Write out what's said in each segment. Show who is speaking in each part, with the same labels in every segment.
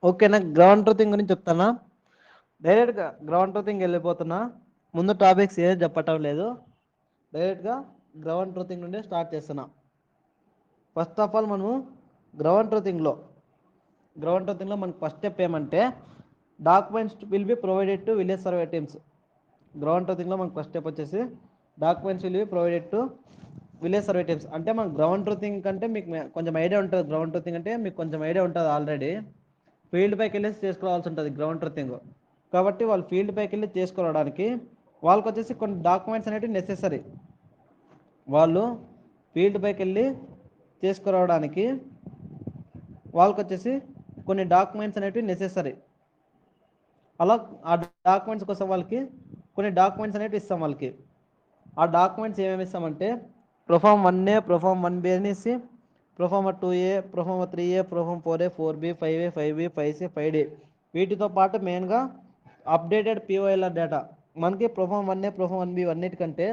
Speaker 1: ఓకేనా. Ground truthing గురించి చెప్తానా. డైరెక్ట్గా గ్రౌండ్ ట్రూతింగ్ వెళ్ళిపోతున్నా. ముందు టాపిక్స్ ఏం చెప్పటం లేదు, డైరెక్ట్గా గ్రౌండ్ ట్రూతింగ్ నుండి స్టార్ట్ చేస్తున్నా. ఫస్ట్ ఆఫ్ ఆల్ మనము గ్రౌండ్ ట్రూతింగ్లో మనకు ఫస్ట్ స్టెప్ ఏమంటే documents will be provided to village survey teams. Ground ట్రూతింగ్లో మనకు ఫస్ట్ స్టెప్ వచ్చేసి documents will be provided to village survey teams. అంటే మన గ్రౌండ్ ట్రూతింగ్ కంటే మీకు కొంచెం ఐడియా ఉంటుంది. గ్రౌండ్ ట్రూతింగ్ అంటే మీకు కొంచెం ఐడియా ఉంటుంది ఆల్రెడీ. ఫీల్డ్ పైకి వెళ్ళేసి చేసుకోవాల్సి ఉంటుంది గ్రౌండ్ ట్రూతింగ్. కాబట్టి వాళ్ళు ఫీల్డ్ పైకి వెళ్ళి చేసుకోవడానికి వాళ్ళకి వచ్చేసి కొన్ని డాక్యుమెంట్స్ అనేవి నెసెసరీ. వాళ్ళు ఫీల్డ్ పైకి వెళ్ళి చేసుకురావడానికి వాళ్ళకి వచ్చేసి కొన్ని డాక్యుమెంట్స్ అనేవి నెసెసరీ. అలా ఆ డాక్యుమెంట్స్ కోసం వాళ్ళకి కొన్ని డాక్యుమెంట్స్ అనేవి ఇస్తాం వాళ్ళకి. ఆ డాక్యుమెంట్స్ ఏమేమి ఇస్తామంటే ప్రొఫామ్ 1A, ప్రొఫామ్ 1B అనేసి, proforma 2A, proforma 3A, proforma 4A, 4B, 5A, 5B, 5C, 5D. వీటితో పాటు మెయిన్గా అప్డేటెడ్ పిఓఎల్ఆర్ డేటా. మనకి ప్రొఫామ్ 1A, ప్రొఫామ్ 1B అన్నిటికంటే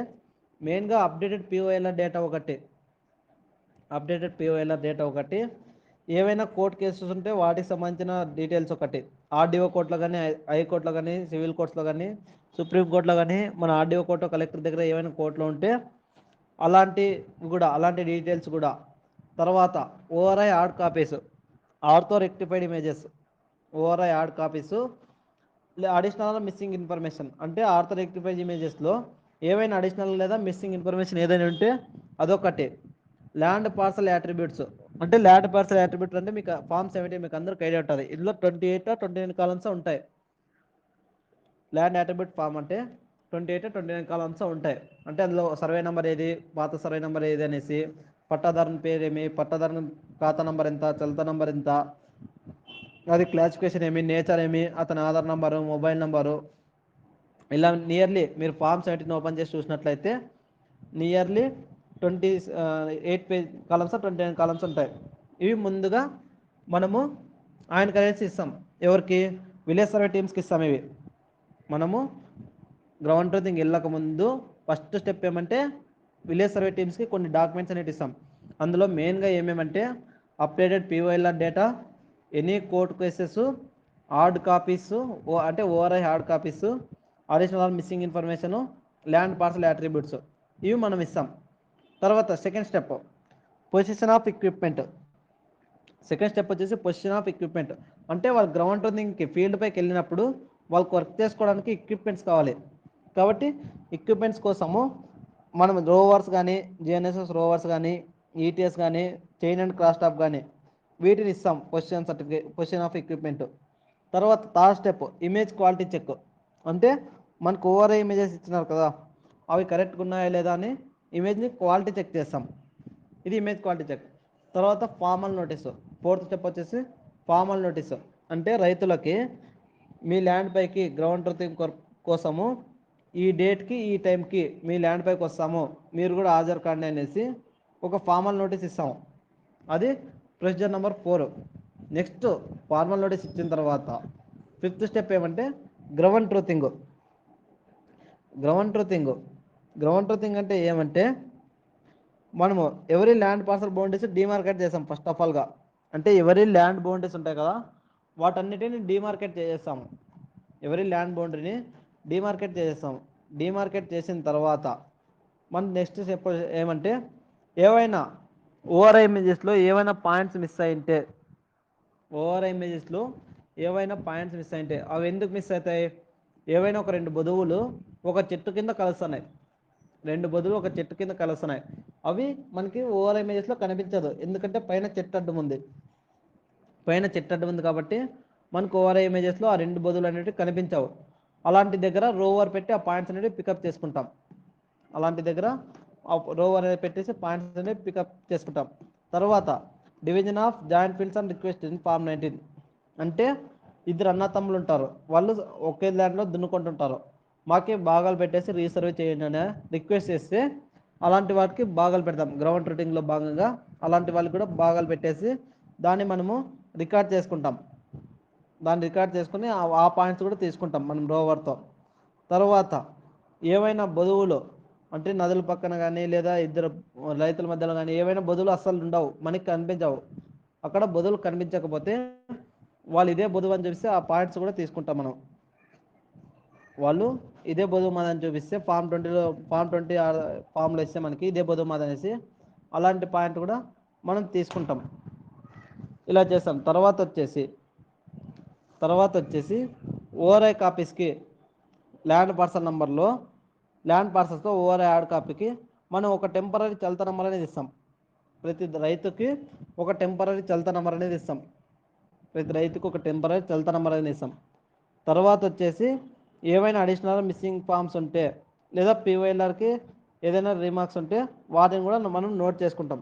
Speaker 1: మెయిన్గా అప్డేటెడ్ పిఓఎల్ఆర్ డేటా ఒకటి. ఏవైనా కోర్ట్ కేసెస్ ఉంటే వాటికి సంబంధించిన డీటెయిల్స్ ఒకటి. ఆర్డీఓ కోర్టులో కానీ, హైకోర్టులో కానీ, సివిల్ కోర్ట్స్లో కానీ, సుప్రీంకోర్టులో కానీ, మన ఆర్డీఓ కోర్టు కలెక్టర్ దగ్గర ఏమైనా కోర్టులో ఉంటే అలాంటి డీటెయిల్స్ కూడా. తర్వాత ORI hard copies, ortho rectified images, ORI hard copies, additional missing information. అంటే ఆర్థో రెక్టిఫైడ్ ఇమేజెస్లో ఏవైనా అడిషనల్ లేదా మిస్సింగ్ ఇన్ఫర్మేషన్ ఏదైనా ఉంటే అదొకటి. Land parcel attributes. అంటే ల్యాండ్ పార్సల్ యాట్రిబ్యూట్స్ అంటే మీకు ఫామ్ 70 మీకు అందరికి ఐడియా ఉంటుంది. ఇందులో 28 29 కాలమ్స్ ఉంటాయి. ల్యాండ్ యాట్రిబ్యూట్ ఫామ్ అంటే 28 29 కాలమ్స్ ఉంటాయి. అంటే అందులో సర్వే నెంబర్ ఏది, పాత సర్వే నెంబర్ ఏది అనేసి, పట్టాదారుని పేరేమి, పట్టాదారుని ఖాతా నెంబర్ ఎంత, చలత నెంబర్ ఎంత, అది క్లాసిఫికేషన్ ఏమి, నేచర్ ఏమి, అతని ఆధార్ నెంబరు, మొబైల్ నెంబరు, ఇలా నియర్లీ మీరు ఫామ్ 17 ఓపెన్ చేసి చూసినట్లయితే నియర్లీ 28 కాలమ్స్ 29 కాలమ్స్ ఉంటాయి. ఇవి ముందుగా మనము ఆయనకి అనేసి ఇస్తాం. ఎవరికి? విలేజ్ సర్వే టీమ్స్కి ఇస్తాం. ఇవి మనము గ్రౌండ్ ట్రూతింగ్ వెళ్ళక ముందు ఫస్ట్ స్టెప్ ఏమంటే విలేజ్ సర్వే టీమ్స్కి కొన్ని డాక్యుమెంట్స్ అనేవి ఇస్తాం. అందులో మెయిన్గా ఏమేమంటే updated POLR data, any court cases, hard copies అంటే ORI hard copies, additional missing information, land parcel attributes, ఇవి మనం ఇస్తాం. తర్వాత second step position of equipment. Second step వచ్చేసి పొజిషన్ ఆఫ్ ఎక్విప్మెంట్. అంటే వాళ్ళు గ్రౌండ్ ట్రూతింగ్కి ఫీల్డ్ పైకి వెళ్ళినప్పుడు వాళ్ళకి వర్క్ చేసుకోవడానికి ఎక్విప్మెంట్స్ కావాలి. కాబట్టి ఎక్విప్మెంట్స్ కోసము మనం రోవర్స్ కానీ, జిఎన్ఎస్ఎస్ రోవర్స్ కానీ, ఈటీఎస్ కానీ, చైన్ అండ్ క్రాస్ టాప్ కానీ వీటిని ఇస్తాం పొజిషన్ ఆఫ్ ఎక్విప్మెంట్. తర్వాత third step image quality check. అంటే మనకు ఓఆర్ఐ ఇమేజెస్ ఇచ్చినారు కదా, అవి కరెక్ట్గా ఉన్నాయా లేదా అని ఇమేజ్ని క్వాలిటీ చెక్ చేస్తాం. ఇది ఇమేజ్ క్వాలిటీ చెక్. తర్వాత ఫార్మల్ నోటీసు. ఫోర్త్ స్టెప్ వచ్చేసి ఫార్మల్ నోటీసు. అంటే రైతులకి మీ ల్యాండ్ పైకి గ్రౌండ్ ట్రూతింగ్ కోసము ఈ డేట్కి ఈ టైంకి మీ ల్యాండ్ పైకి వస్తాము, మీరు కూడా హాజరు కాండి అనేసి ఒక ఫార్మల్ నోటీస్ ఇస్తాము. అది procedure number 4. Next formal notice ఇచ్చిన తర్వాత ఫిఫ్త్ స్టెప్ ఏమంటే గ్రౌండ్ ట్రూతింగ్. గ్రౌండ్ ట్రూతింగ్ అంటే ఏమంటే మనము ఎవరి ల్యాండ్ పార్సల్ బౌండరీస్ డిమార్కెట్ చేస్తాం ఫస్ట్ ఆఫ్ ఆల్గా. అంటే ఎవరి ల్యాండ్ బౌండరీస్ ఉంటాయి కదా వాటన్నిటిని డిమార్కెట్ చేసేస్తాము. ఎవరి ల్యాండ్ బౌండరీని డిమార్కెట్ చేసిన తర్వాత మన నెక్స్ట్ స్టెప్ ఏమంటే ఏవైనా ఓఆర్ఐ ఇమేజెస్లో ఏవైనా పాయింట్స్ మిస్ అయింటే అవి ఎందుకు మిస్ అవుతాయి? ఏవైనా ఒక రెండు బొదువులు ఒక చెట్టు కింద కలుస్తున్నాయి. అవి మనకి ఓఆర్ఐ ఇమేజెస్లో కనిపించదు, ఎందుకంటే పైన చెట్టు అడ్డం ఉంది కాబట్టి మనకు ఓఆర్ఐ ఇమేజెస్లో ఆ రెండు బొదువులు అనేవి కనిపించవు. అలాంటి దగ్గర రోవర్ పెట్టి ఆ పాయింట్స్ అనేవి పికప్ చేసుకుంటాం. తర్వాత division of joint fields and request in form 19. అంటే ఇద్దరు అన్న తమ్ములు ఉంటారు, వాళ్ళు ఒకే ల్యాండ్లో దున్నుకుంటుంటారు. మాకే భాగాలు పెట్టేసి రీసర్వే చేయండి అనే రిక్వెస్ట్ చేస్తే అలాంటి వాటికి భాగాలు పెడతాం. గ్రౌండ్ ట్రూతింగ్లో భాగంగా అలాంటి వాళ్ళకి కూడా భాగాలు పెట్టేసి దాన్ని మనము రికార్డ్ చేసుకుని ఆ పాయింట్స్ కూడా తీసుకుంటాం మనం రోవర్తో. తర్వాత ఏవైనా బొదువులు అంటే నదుల పక్కన కానీ లేదా ఇద్దరు రైతుల మధ్యలో కానీ ఏవైనా బొదువులు అస్సలు ఉండవు, మనకి కనిపించవు. అక్కడ బొదువులు కనిపించకపోతే వాళ్ళు ఇదే బుధం అని చూపిస్తే ఆ పాయింట్స్ కూడా తీసుకుంటాం మనం. వాళ్ళు ఇదే బుధం మాది అని చూపిస్తే ఫామ్ 20లో ఫామ్ 20 ఫామ్లో ఇస్తే మనకి ఇదే బుధం మాది అనేసి అలాంటి పాయింట్ కూడా మనం తీసుకుంటాం. ఇలా చేస్తాం. తర్వాత వచ్చేసి ఓఆర్ఐ కాపీస్కి ల్యాండ్ పార్సల్ నెంబర్లో ల్యాండ్ పార్సల్స్తో ఓఆర్ఐ యాడ్ కాపీకి మనం ఒక టెంపరీ చలత నెంబర్ అనేది ఇస్తాం. ప్రతి రైతుకి ఒక టెంపరీ చలత నెంబర్ అనేది ఇస్తాం. తర్వాత వచ్చేసి ఏవైనా అడిషనల్ మిస్సింగ్ ఫామ్స్ ఉంటే లేదా పీవైఎల్ఆర్కి ఏదైనా రీమార్క్స్ ఉంటే వాటిని కూడా మనం నోట్ చేసుకుంటాం.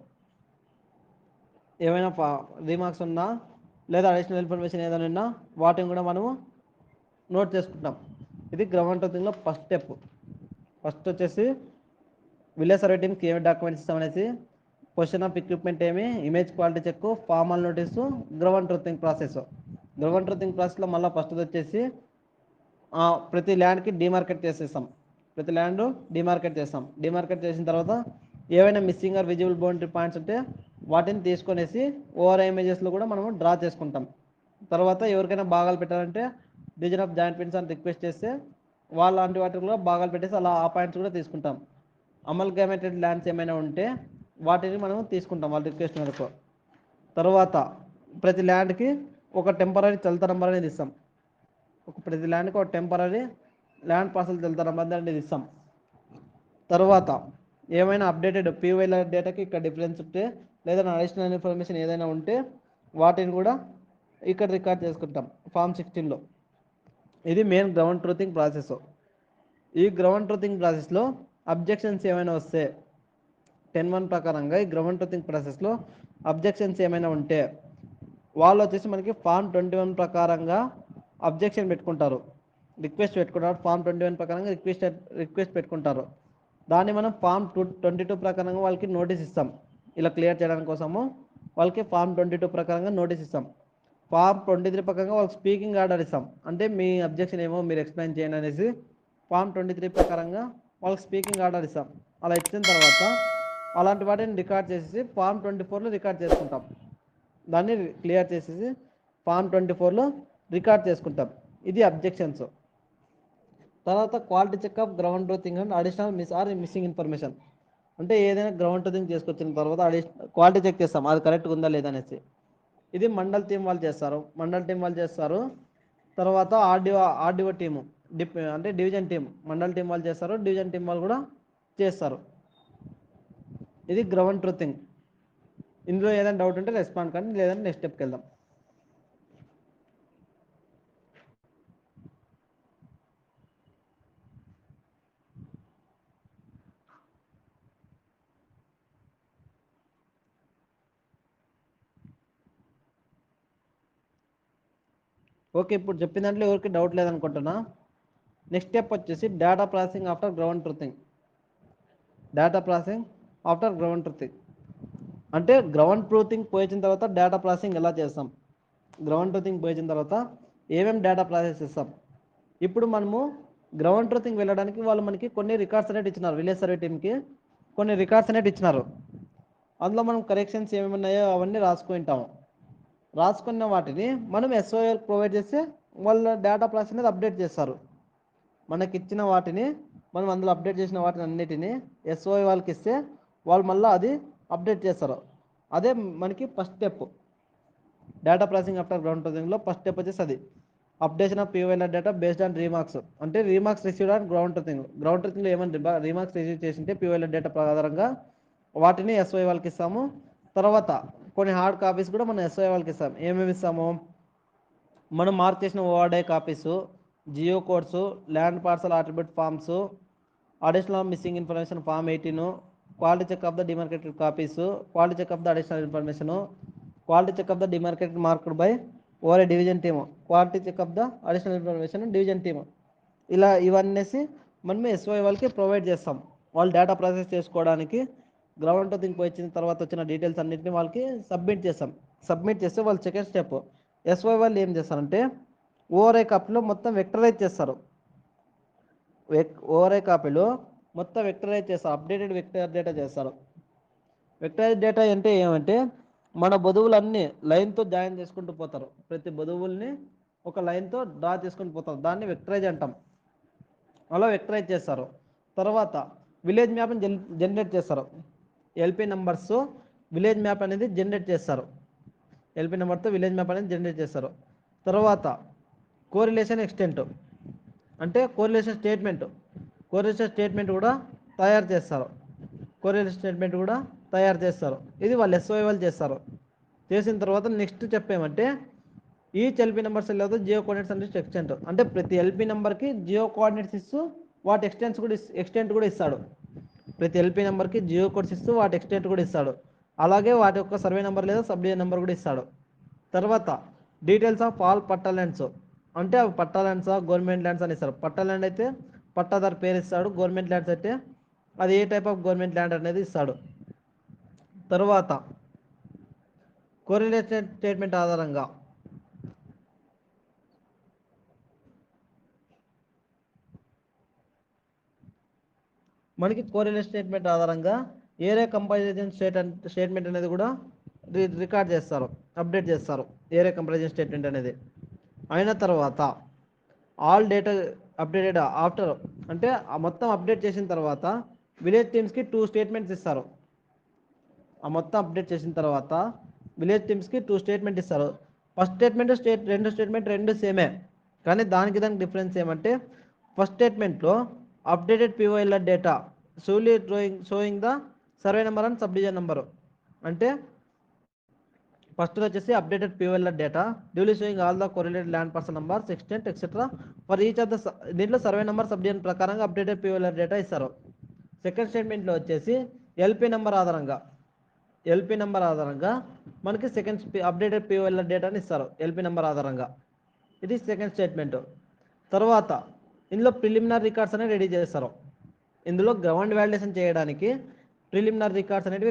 Speaker 1: ఏమైనా రీమార్క్స్ ఉన్నా లేదా అడిషనల్ ఇన్ఫర్మేషన్ ఏదైనా ఉన్నా వాటిని కూడా మనము నోట్ చేసుకుంటాం. ఇది గ్రౌండ్ ట్రూతింగ్లో ఫస్ట్ స్టెప్. ఫస్ట్ వచ్చేసి విలేజ్ సర్వే టీమ్కి ఏమి డాక్యుమెంట్స్ ఇస్తామనేసి క్వశ్చన్ ఆఫ్ ఎక్విప్మెంట్ ఏమి, image quality check, formal notice, ground truthing process. Ground truthing ప్రాసెస్లో మళ్ళీ ఫస్ట్ వచ్చేసి ప్రతి ల్యాండ్కి డిమార్కెట్ చేసేస్తాం. డిమార్కెట్ చేసిన తర్వాత ఏవైనా missing are visible boundary points ఉంటే వాటిని తీసుకొనేసి ఓఆర్ఐ ఇమేజెస్లో కూడా మనము డ్రా చేసుకుంటాం. తర్వాత ఎవరికైనా భాగాలు పెట్టాలంటే డివిజన్ ఆఫ్ జాయింట్ పిన్స్ అని రిక్వెస్ట్ చేస్తే వాళ్ళంటి వాటికి కూడా భాగాలు పెట్టేసి అలా ఆ పాయింట్స్ కూడా తీసుకుంటాం. అమల్గమేటెడ్ ల్యాండ్స్ ఏమైనా ఉంటే వాటిని మనం తీసుకుంటాం వాళ్ళ రిక్వెస్ట్ మేరకు. తర్వాత ప్రతి ల్యాండ్కి ఒక టెంపరీ చలత నెంబర్ అనేది ఇస్తాం. ప్రతి ల్యాండ్కి ఒక టెంపరీ ల్యాండ్ పార్సల్ చలత నెంబర్ అనేది ఇస్తాం. తర్వాత ఏమైనా అప్డేటెడ్ పీవైఎల్ఆర్ డేటాకి ఇక్కడ డిఫరెన్స్ ఉంటే లేదా అడిషనల్ ఇన్ఫర్మేషన్ ఏదైనా ఉంటే వాటిని కూడా ఇక్కడ రికార్డ్ చేసుకుంటాం ఫామ్ 16లో. ఇది మెయిన్ గ్రౌండ్ ట్రూతింగ్ ప్రాసెస్. ఈ గ్రౌండ్ ట్రూతింగ్ ప్రాసెస్లో అబ్జెక్షన్స్ ఏమైనా వస్తే 10(1) ప్రకారంగా ఈ గ్రౌండ్ ట్రూతింగ్ ప్రాసెస్లో అబ్జెక్షన్స్ ఏమైనా ఉంటే వాళ్ళు వచ్చేసి మనకి ఫామ్ 21 ప్రకారంగా అబ్జెక్షన్ పెట్టుకుంటారు, రిక్వెస్ట్ పెట్టుకుంటారు. ఫామ్ 21 ప్రకారంగా రిక్వెస్ట్ పెట్టుకుంటారు. దాన్ని మనం ఫామ్ 22 ప్రకారంగా వాళ్ళకి నోటీస్ ఇస్తాం. ఇలా క్లియర్ చేయడానికి కోసము వాళ్ళకి ఫామ్ 22 ప్రకారంగా నోటీస్ ఇస్తాం. ఫామ్ 23 ప్రకారంగా వాళ్ళకి స్పీకింగ్ ఆర్డర్ ఇస్తాం. అంటే మీ అబ్జెక్షన్ ఏమో మీరు ఎక్స్ప్లెయిన్ చేయండి అనేసి ఫామ్ 23 ప్రకారంగా వాళ్ళకి స్పీకింగ్ ఆర్డర్ ఇస్తాం. అలా ఇచ్చిన తర్వాత అలాంటి వాటిని రికార్డ్ చేసేసి ఫామ్ 24లో రికార్డ్ చేసుకుంటాం. దాన్ని క్లియర్ చేసేసి ఫామ్ 24లో రికార్డ్ చేసుకుంటాం. ఇది అబ్జెక్షన్స్. తర్వాత quality check of ground truthing and additional missing information. అంటే ఏదైనా గ్రౌండ్ ట్రూతింగ్ చేసుకొచ్చిన తర్వాత క్వాలిటీ చెక్ చేస్తాం అది కరెక్ట్గా ఉందా లేదా అనేసి. ఇది మండల్ టీం వాళ్ళు చేస్తారు. తర్వాత ఆర్డీఓ టీము అంటే డివిజన్ టీం, మండల్ టీం వాళ్ళు చేస్తారు, డివిజన్ టీం వాళ్ళు కూడా చేస్తారు. ఇది గ్రౌండ్ ట్రూతింగ్. ఇందులో ఏదైనా డౌట్ ఉంటే రెస్పాండ్ కానీ, లేదంటే నెక్స్ట్ స్టెప్కి వెళ్దాం. ఓకే, ఇప్పుడు చెప్పిన దాంట్లో ఎవరికి డౌట్ లేదనుకుంటున్నా. నెక్స్ట్ స్టెప్ వచ్చేసి data processing after ground truthing. అంటే గ్రౌండ్ ట్రూతింగ్ పోయించిన తర్వాత డేటా ప్రాసెసింగ్ ఎలా చేస్తాం, గ్రౌండ్ ట్రూతింగ్ పోయించిన తర్వాత ఏమేమి డేటా ప్రాసెస్ చేస్తాం. ఇప్పుడు మనము గ్రౌండ్ ట్రూతింగ్ వెళ్ళడానికి వాళ్ళు మనకి కొన్ని రికార్డ్స్ అనేవి ఇచ్చినారు. విలేజ్ సర్వే టీమ్కి కొన్ని రికార్డ్స్ అనేవి ఇచ్చినారు. అందులో మనం కరెక్షన్స్ ఏమేమి ఉన్నాయో అవన్నీ రాసుకున్న వాటిని మనం ఎస్ఓఐ ప్రొవైడ్ చేస్తే వాళ్ళ డేటా ప్రాసెస్ అనేది అప్డేట్ చేస్తారు. మనకి ఇచ్చిన వాటిని మనం అందులో అప్డేట్ చేసిన వాటిని అన్నిటిని ఎస్ఓఐ వాళ్ళకి ఇస్తే వాళ్ళు మళ్ళీ అది అప్డేట్ చేస్తారు. అదే మనకి first step. Data processing after ground ట్రూతింగ్లో ఫస్ట్ స్టెప్ వచ్చేసి అది updation of PYLR data based on remarks. అంటే రీమార్క్స్ రిసీవ్డ్ ఆన్ గ్రౌండ్ ట్రూతింగ్లో ఏమైనా రీమార్క్స్ రిసీవ్ చేసింటే పీవైఎల్ఆర్ డేటా ఆధారంగా వాటిని ఎస్ఓఐ వాళ్ళకి ఇస్తాము. తర్వాత కొన్ని హార్డ్ కాపీస్ కూడా మనం ఎస్ఓఐ వాళ్ళకి ఇస్తాం. ఏమేమి ఇస్తాము, మనం మార్క్ చేసిన ORI copies, geo codes, land parcel attribute forms, additional missing information form 18, quality check of the demarcated copies, quality check of the additional information, quality check of the demarcated marked by ORI division team, quality check of the additional information division team. ఇలా ఇవన్నీ మనం SOI వాళ్ళకి provide చేస్తాం. వాళ్ళు data process చేసుకోవడానికి ground truthing వచ్చిన తర్వాత వచ్చిన డీటెయిల్స్ అన్నింటినీ వాళ్ళకి సబ్మిట్ చేస్తే వాళ్ళు సెకండ్ స్టెప్ ఎస్ఓఐ వాళ్ళు ఏం చేస్తారంటే ఓఆర్ఐ కాపీలో మొత్తం వెక్టరైజ్ చేస్తారు. ఓఆర్ఐ కాపీలో మొత్తం వెక్టరైజ్ చేస్తారు, అప్డేటెడ్ వెక్టర్ డేటా చేస్తారు. వెక్టరైజ్ డేటా అంటే ఏమంటే మన బదువులన్నీ లైన్తో జాయిన్ చేసుకుంటూ పోతారు. ప్రతి బదువుల్ని ఒక లైన్తో డ్రా చేసుకుంటూ పోతారు. దాన్ని వెక్టరైజ్ అంటాం. అలా వెక్టరైజ్ చేస్తారు. తర్వాత విలేజ్ మ్యాప్ని జనరేట్ చేస్తారు. ఎల్పి నెంబర్స్ విలేజ్ మ్యాప్ అనేది జనరేట్ చేస్తారు. ఎల్పి నెంబర్తో విలేజ్ మ్యాప్ అనేది జనరేట్ చేస్తారు. తర్వాత కోరిలేషన్ ఎక్స్టెంట్ అంటే కోరిలేషన్ స్టేట్మెంట్ కూడా తయారు చేస్తారు. కోరిలేషన్ స్టేట్మెంట్ కూడా తయారు చేస్తారు. ఇది వాళ్ళు ఎస్ఓఐ వాళ్ళు చేస్తారు. చేసిన తర్వాత నెక్స్ట్ చెప్పేమంటే ఈచ్ ఎల్పి నెంబర్స్ లేదా జియో కోఆర్డినేట్స్ అంటే ఎక్స్టెంట్ అంటే ప్రతి ఎల్పి నెంబర్కి జియో కోఆర్డినేట్స్ ఇస్తూ వాటి ఎక్స్టెంట్ కూడా ఇస్తాడు. ప్రతి ఎల్పి నెంబర్కి జియో కోడ్స్ ఇస్తూ వాటి ఎక్స్టెంట్ కూడా ఇస్తాడు. అలాగే వాటి యొక్క సర్వే నెంబర్ లేదా సబ్ డివిజన్ నెంబర్ కూడా ఇస్తాడు. తర్వాత details of all patta lands అంటే అవి పట్టా ల్యాండ్స్ గవర్నమెంట్ ల్యాండ్స్ అని ఇస్తారు. పట్టా ల్యాండ్ అయితే పట్టాదారు పేరు ఇస్తాడు. గవర్నమెంట్ ల్యాండ్స్ అయితే అది ఏ టైప్ ఆఫ్ గవర్నమెంట్ ల్యాండ్ అనేది ఇస్తాడు. తర్వాత కోరిలేటెడ్ స్టేట్మెంట్ ఆధారంగా మనకి కోరిలేషన్ స్టేట్మెంట్ ఆధారంగా ఏరియా కంపారిజన్ స్టేట్మెంట్ అనేది కూడా రికార్డ్ చేస్తారు, అప్డేట్ చేస్తారు. ఏరియా కంపారిజన్ స్టేట్మెంట్ అనేది అయిన తర్వాత ఆల్ డేటా అప్డేటెడ్ ఆఫ్టర్ అంటే ఆ మొత్తం అప్డేట్ చేసిన తర్వాత విలేజ్ టీమ్స్కి 2 స్టేట్మెంట్స్ ఇస్తారు. ఆ మొత్తం అప్డేట్ చేసిన తర్వాత విలేజ్ టీమ్స్కి 2 స్టేట్మెంట్ ఇస్తారు. ఫస్ట్ స్టేట్మెంట్ రెండు సేమే, కానీ దానికి డిఫరెన్స్ ఏమంటే ఫస్ట్ స్టేట్మెంట్లో updated POLR data solely showing the survey number and subdivision number అంటే ఫస్ట్ వచ్చేసి updated POLR data duly showing all the correlated land parcel numbers extent etcetera for each of the దీంట్లో survey number subdivision ప్రకారంగా updated POLR data ఇస్తారు. Second స్టేట్మెంట్లో వచ్చేసి LP number ఆధారంగా మనకి second updated POLR డేటాని ఇస్తారు. ఎల్పి నెంబర్ ఆధారంగా ఇది సెకండ్ స్టేట్మెంట్. తర్వాత ఇందులో ప్రిలిమినరీ రికార్డ్స్ అనేవి రెడీ చేస్తారు. ఇందులో గ్రౌండ్ వ్యాలిడేషన్ చేయడానికి ప్రిలిమినరీ రికార్డ్స్ అనేవి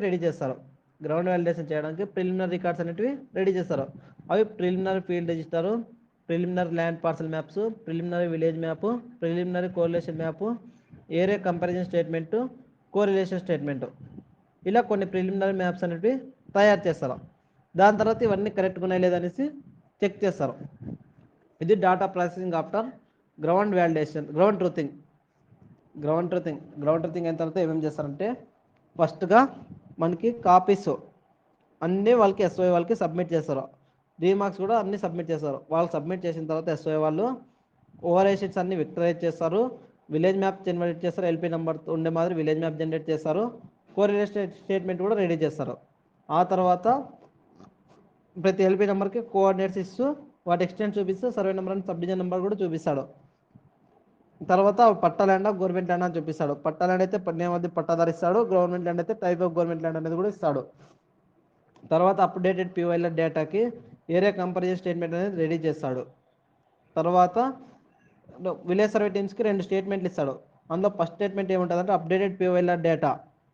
Speaker 1: రెడీ చేస్తారు. అవి preliminary field register, preliminary land parcel maps, preliminary village map, preliminary correlation map, area comparison statement, correlation statement, ఇలా కొన్ని ప్రిలిమినరీ మ్యాప్స్ అనేవి తయారు చేస్తారు. దాని తర్వాత ఇవన్నీ కరెక్ట్గా ఉన్నాయి లేదనేసి చెక్ చేస్తారు. ఇది data processing after ground validation. Ground truthing అయిన తర్వాత ఏమేమి చేస్తారంటే ఫస్ట్గా మనకి కాపీస్ అన్నీ వాళ్ళకి ఎస్ఓఐ వాళ్ళకి సబ్మిట్ చేస్తారు. డీమార్క్స్ కూడా అన్నీ సబ్మిట్ చేస్తారు. వాళ్ళు సబ్మిట్ చేసిన తర్వాత ఎస్ఓఐ వాళ్ళు ఓఆర్ఐ షీట్స్ అన్ని విక్టరైజ్ చేస్తారు. విలేజ్ మ్యాప్ జనరేట్ చేస్తారు. ఎల్పి నెంబర్ ఉండే మాదిరి విలేజ్ మ్యాప్ జనరేట్ చేస్తారు. కోరిలేషన్ స్టేట్మెంట్ కూడా రెడీ చేస్తారు. ఆ తర్వాత ప్రతి ఎల్పి నెంబర్కి కోఆర్డినేట్స్ ఇస్తూ వాటి ఎక్స్టెంట్ చూపిస్తూ survey number and subdivision number కూడా చూపిస్తాడు. తర్వాత పట్టా ల్యాండ్ గవర్నమెంట్ ల్యాండ్ అని చూపిస్తాడు. పట్టా ల్యాండ్ అయితే నేమ్ అది పట్టాదారు ఇస్తాడు. గవర్నమెంట్ ల్యాండ్ అయితే టైప్ ఆఫ్ గవర్నమెంట్ ల్యాండ్ అనేది కూడా ఇస్తాడు. తర్వాత అప్డేటెడ్ పిఓఎల్ఆర్ డేటాకి ఏరియా కంపారిజన్ స్టేట్మెంట్ అనేది రెడీ చేస్తాడు. తర్వాత విలేజ్ సర్వే టీమ్స్కి 2 స్టేట్మెంట్లు ఇస్తాడు. అందులో ఫస్ట్ స్టేట్మెంట్ ఏముంటుందంటే అప్డేటెడ్ పిఓఎల్ఆర్ డేటా,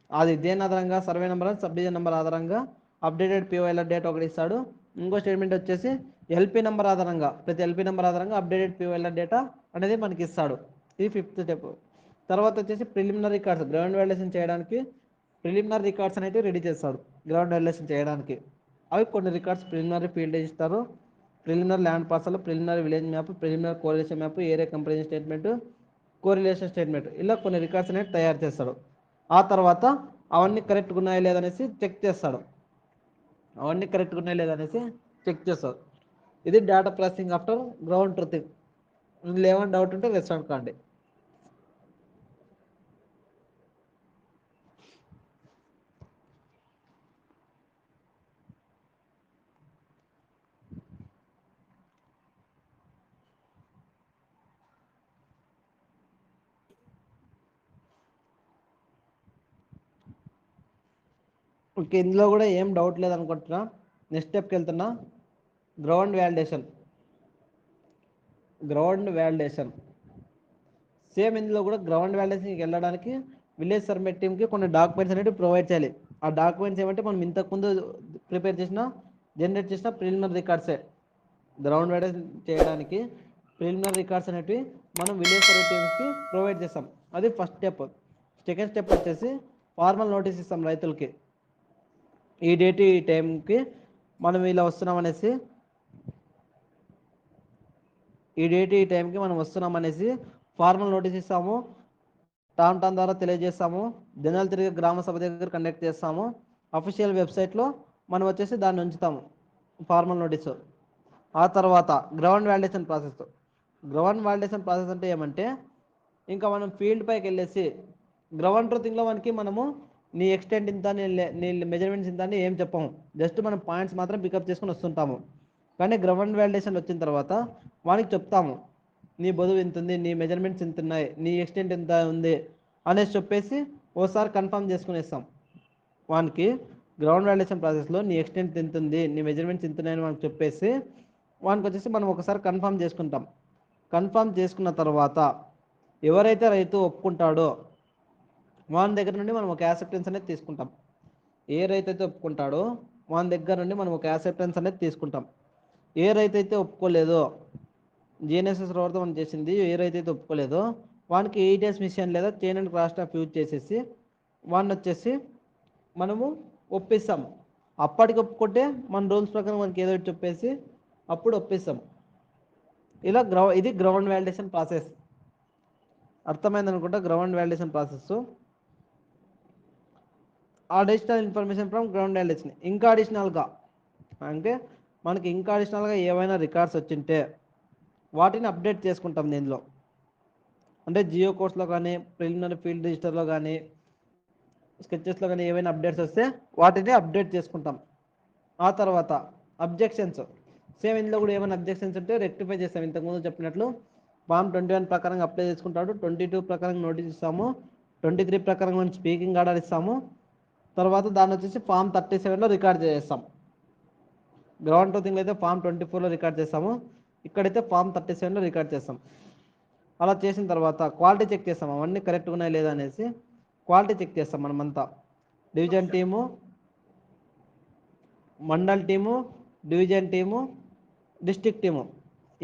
Speaker 1: అది దేని ఆధారంగా survey number subdivision number ఆధారంగా అప్డేటెడ్ పిఓఎల్ఆర్ డేటా ఒకటి ఇస్తాడు. ఇంకో స్టేట్మెంట్ వచ్చేసి ఎల్పి నెంబర్ ఆధారంగా ప్రతి ఎల్పి నెంబర్ ఆధారంగా అప్డేటెడ్ పిఓఎల్ఆర్ డేటా అనేది మనకి ఇస్తాడు. ఇది 5th స్టెప్. తర్వాత వచ్చేసి ప్రిలిమినరీ రికార్డ్స్ గ్రౌండ్ వాలిడేషన్ చేయడానికి ప్రిలిమినరీ రికార్డ్స్ అనేవి రెడీ చేస్తాడు. గ్రౌండ్ వాలిడేషన్ చేయడానికి అవి కొన్ని రికార్డ్స్ ప్రిలిమినరీ ఫీల్డ్ ఇస్తారు. Preliminary land parcel, preliminary village map, preliminary correlation map, area comparison statement, correlation statement, ఇలా కొన్ని రికార్డ్స్ అనేవి తయారు చేస్తాడు. ఆ తర్వాత అవన్నీ కరెక్ట్గా ఉన్నాయా లేదనేసి చెక్ చేస్తాడు. ఇది data processing after ground truthing. ఇందులో ఏమైనా డౌట్ ఉంటే రెస్పాండ్ కాండి. ఓకే, ఇందులో కూడా ఏం డౌట్ లేదనుకుంటున్నా. నెక్స్ట్ స్టెప్కి వెళ్తున్నా. Ground validation same. ఇందులో కూడా గ్రౌండ్ వ్యాలిడేషన్కి వెళ్ళడానికి విలేజ్ సర్వే టీమ్కి కొన్ని డాక్యుమెంట్స్ అనేవి ప్రొవైడ్ చేయాలి. ఆ డాక్యుమెంట్స్ ఏమంటే మనం ఇంతకుముందు జనరేట్ చేసిన ప్రిలిమినరీ రికార్డ్సే. గ్రౌండ్ వ్యాలిడేషన్ చేయడానికి ప్రిలిమినరీ రికార్డ్స్ అనేవి మనం విలేజ్ సర్వే టీమ్స్కి ప్రొవైడ్ చేస్తాం. అది ఫస్ట్ స్టెప్. సెకండ్ స్టెప్ వచ్చేసి ఫార్మల్ నోటీస్ ఇస్తాం రైతులకి. ఈ డేట్ ఈ టైంకి మనం ఇలా వస్తున్నాం అనేసి, ఈ డేట్ ఈ టైంకి మనం వస్తున్నాం అనేసి ఫార్మల్ నోటీస్ ఇస్తాము, టామ్ ద్వారా తెలియజేస్తాము, జనాలు తిరిగి గ్రామ సభ దగ్గర కండక్ట్ చేస్తాము, అఫీషియల్ వెబ్సైట్లో మనం వచ్చేసి దాన్ని ఉంచుతాము ఫార్మల్ నోటీసు. ఆ తర్వాత ground validation process. Ground validation process అంటే ఏమంటే, ఇంకా మనం ఫీల్డ్ పైకి వెళ్ళేసి గ్రౌండ్ ట్రూతింగ్లో మనము నీ ఎక్స్టెంట్ ఇంత, నీ మెజర్మెంట్స్ ఇంత అని ఏం చెప్పము, జస్ట్ మనం పాయింట్స్ మాత్రం పికప్ చేసుకొని వస్తుంటాము. కానీ గ్రౌండ్ వ్యాలిడేషన్ వచ్చిన తర్వాత వానికి చెప్తాము, నీ బరువు ఇంత ఉంది, నీ మెజర్మెంట్స్ ఇంత ఉన్నాయి, నీ ఎక్స్టెంట్ ఎంత ఉంది అనేసి చెప్పేసి ఓసారి కన్ఫర్మ్ చేసుకునేస్తాం. వానికి గ్రౌండ్ వ్యాలిడేషన్ ప్రాసెస్లో నీ ఎక్స్టెంట్ ఎంత ఉంది, నీ మెజర్మెంట్స్ ఇంత ఉన్నాయని మనకు చెప్పేసి వానికి వచ్చేసి మనం ఒకసారి కన్ఫర్మ్ చేసుకుంటాం. కన్ఫర్మ్ చేసుకున్న తర్వాత ఎవరైతే రైతు ఒప్పుకుంటాడో వాని దగ్గర నుండి మనం ఒక యాక్సెప్టెన్స్ అనేది తీసుకుంటాం. ఏ రైతు అయితే ఒప్పుకుంటాడో వాని దగ్గర నుండి మనం ఒక యాక్సెప్టెన్స్ అనేది తీసుకుంటాం. ఏ రైతు అయితే ఒప్పుకోలేదో, జిఎన్ఎస్ఎస్ రోడ్తో మనం చేసింది, ఏ రైతు అయితే ఒప్పుకోలేదో వానికి 8 days మిషన్ లేదా chain and cross staff use చేసేసి వాడిని వచ్చేసి మనము ఒప్పిస్తాం. అప్పటికి ఒప్పుకుంటే మన రూల్స్ ప్రకారం మనకి ఏదో చెప్పేసి అప్పుడు ఒప్పిస్తాం. ఇలా ఇది గ్రౌండ్ వ్యాలిడేషన్ ప్రాసెస్. అర్థమైంది అనుకుంటా ground validation process. Additional information from ground validation. ఇంకా అడిషనల్గా అంటే మనకి ఇంకా అడిషనల్గా ఏవైనా రికార్డ్స్ వచ్చింటే వాటిని అప్డేట్ చేసుకుంటాం దీనిలో. అంటే జియో కోర్స్లో కానీ, ప్రిలిమినరీ ఫీల్డ్ రిజిస్టర్లో కానీ, స్కెచెస్లో కానీ ఏవైనా అప్డేట్స్ వస్తే వాటిని అప్డేట్ చేసుకుంటాం. ఆ తర్వాత అబ్జెక్షన్స్. సేమ్ ఇందులో కూడా ఏమైనా అబ్జెక్షన్స్ ఉంటే రెక్టిఫై చేస్తాం. ఇంతకుముందు చెప్పినట్లు ఫామ్ 21 ప్రకారంగా అప్లై చేసుకుంటాడు, 22 ప్రకారంగా నోటీస్ ఇస్తాము, 23 ప్రకారంగా మనం స్పీకింగ్ ఆర్డర్ ఇస్తాము. తర్వాత దాన్ని వచ్చేసి ఫామ్ 37లో రికార్డ్ చేస్తాం. గ్రౌండ్ ట్రూతింగ్ అయితే ఫామ్ 24లో రికార్డ్ చేస్తాము, ఇక్కడైతే ఫామ్ 37లో రికార్డ్ చేస్తాం. అలా చేసిన తర్వాత క్వాలిటీ చెక్ చేస్తాం, అవన్నీ కరెక్ట్గా ఉన్నాయి లేదా అనేసి క్వాలిటీ చెక్ చేస్తాం. మనమంతా division team, mandal team, division team, district team,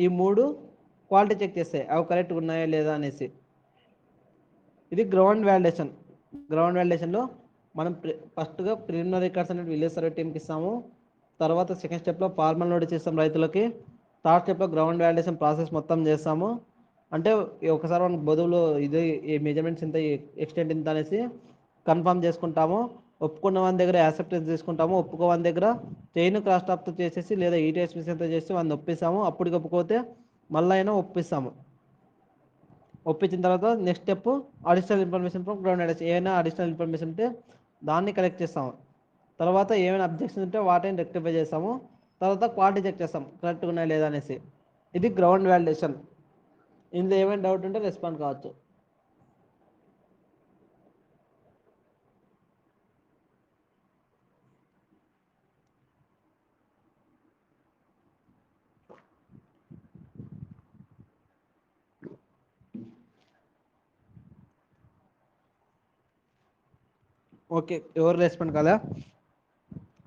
Speaker 1: ఈ 3 క్వాలిటీ చెక్ చేస్తాయి అవి కరెక్ట్గా ఉన్నాయా లేదా అనేసి. ఇది గ్రౌండ్ వ్యాలిడేషన్. గ్రౌండ్ వ్యాలిడేషన్లో మనం ఫస్ట్గా ప్రిలిమినరీ రికార్డ్స్ అనేది విలేజ్ సర్వే టీమ్కి ఇస్తాము. తర్వాత సెకండ్ స్టెప్లో ఫార్మల్ నోటీస్ ఇస్తాం రైతులకి. థర్డ్ స్టెప్లో గ్రౌండ్ వ్యాలిడేషన్ ప్రాసెస్ మొత్తం చేస్తాము. అంటే ఒకసారి మనకు బదువులో ఇది ఈ మెజర్మెంట్స్ ఇంత, ఎక్స్టెంట్ ఇంత అనేసి కన్ఫర్మ్ చేసుకుంటాము. ఒప్పుకున్న వాని దగ్గర యాక్సెప్టెన్స్ తీసుకుంటాము, ఒప్పుకో వాని దగ్గర చైన్ క్రాస్ స్టాప్తో చేసేసి లేదా ఈటీఎస్ మిషన్తో చేసి వాడిని ఒప్పిస్తాము. అప్పటికి ఒప్పుకోతే మళ్ళీ అయినా ఒప్పిస్తాము. ఒప్పించిన తర్వాత next step additional information from ground validation. ఏమైనా అడిషనల్ ఇన్ఫర్మేషన్ ఉంటే దాన్ని కలెక్ట్ చేస్తాము. తర్వాత ఏమైనా అబ్జెక్షన్ ఉంటే వాటిని రెక్టిఫై చేస్తాము. తర్వాత క్వాలిటీ చెక్ చేస్తాం కరెక్ట్గా ఉన్నాయా లేదా అనేసి. ఇది గ్రౌండ్ వ్యాలిడేషన్. ఇందులో ఏమైనా డౌట్ ఉంటే రెస్పాండ్ కావచ్చు. ఓకే, ఎవరు రెస్పాండ్ కాదా?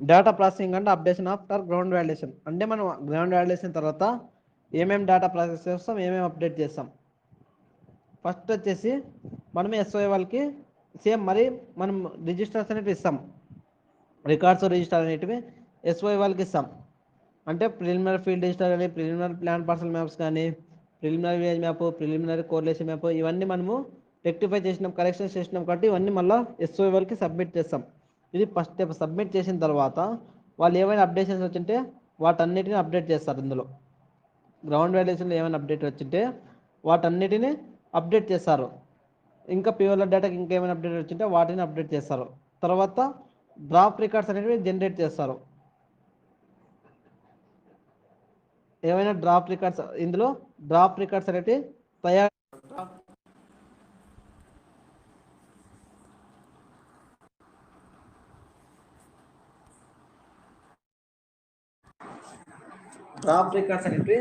Speaker 1: డేటా ప్రాసెసింగ్ అంటే అప్డేషన్ ఆఫ్టర్ గ్రౌండ్ వ్యాలిడేషన్. అంటే మనం గ్రౌండ్ వ్యాలిడేషన్ తర్వాత ఏమేమి డేటా ప్రాసెస్ చేస్తాం, ఏమేమి అప్డేట్ చేస్తాం. ఫస్ట్ వచ్చేసి మనం ఎస్ఓఏ వాళ్ళకి సేమ్ మరి మనం రిజిస్టర్స్ అనేవి ఇస్తాం. రికార్డ్స్ రిజిస్టర్ అనేటివి ఎస్ఓఏ వాళ్ళకి ఇస్తాం. అంటే ప్రిలిమినరీ ఫీల్డ్ రిజిస్టర్ కానీ, ప్రిలిమినరీ ప్లాన్ పార్సల్ మ్యాప్స్ కానీ, preliminary village map, preliminary correlation map, ఇవన్నీ మనము రెక్టిఫై చేసినాం, కరెక్షన్స్ చేసినాం కాబట్టి ఇవన్నీ మళ్ళీ ఎస్ఓఏ వాళ్ళకి సబ్మిట్ చేస్తాం. ఇది ఫస్ట్ స్టెప్. సబ్మిట్ చేసిన తర్వాత వాళ్ళు ఏమైనా అప్డేషన్స్ వచ్చింటే వాటన్నిటిని అప్డేట్ చేస్తారు. ఇందులో గ్రౌండ్ వ్యాలిడేషన్లో ఏమైనా అప్డేట్ వచ్చింటే వాటన్నిటిని అప్డేట్ చేస్తారు. ఇంకా పిఓఆర్ డేటాకి ఇంకేమైనా అప్డేట్ వచ్చింటే వాటిని అప్డేట్ చేస్తారు. తర్వాత డ్రాఫ్ట్ రికార్డ్స్ అనేవి జనరేట్ చేస్తారు. ఏమైనా డ్రాఫ్ట్ రికార్డ్స్, ఇందులో డ్రాఫ్ట్ రికార్డ్స్ అనేవి తయారు డ్రాఫ్ట్ రికార్డ్స్ అనేవి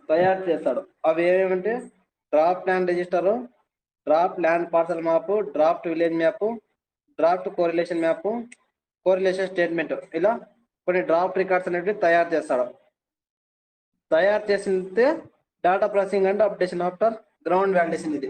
Speaker 1: తయారు చేస్తాడు. అవి ఏమేమంటే draft land register, draft land parcel map, draft village map, draft correlation map, correlation statement, ఇలా కొన్ని డ్రాఫ్ట్ రికార్డ్స్ అనేవి తయారు చేస్తాడు. తయారు చేసిందే data processing and updation after ground validation. ఇది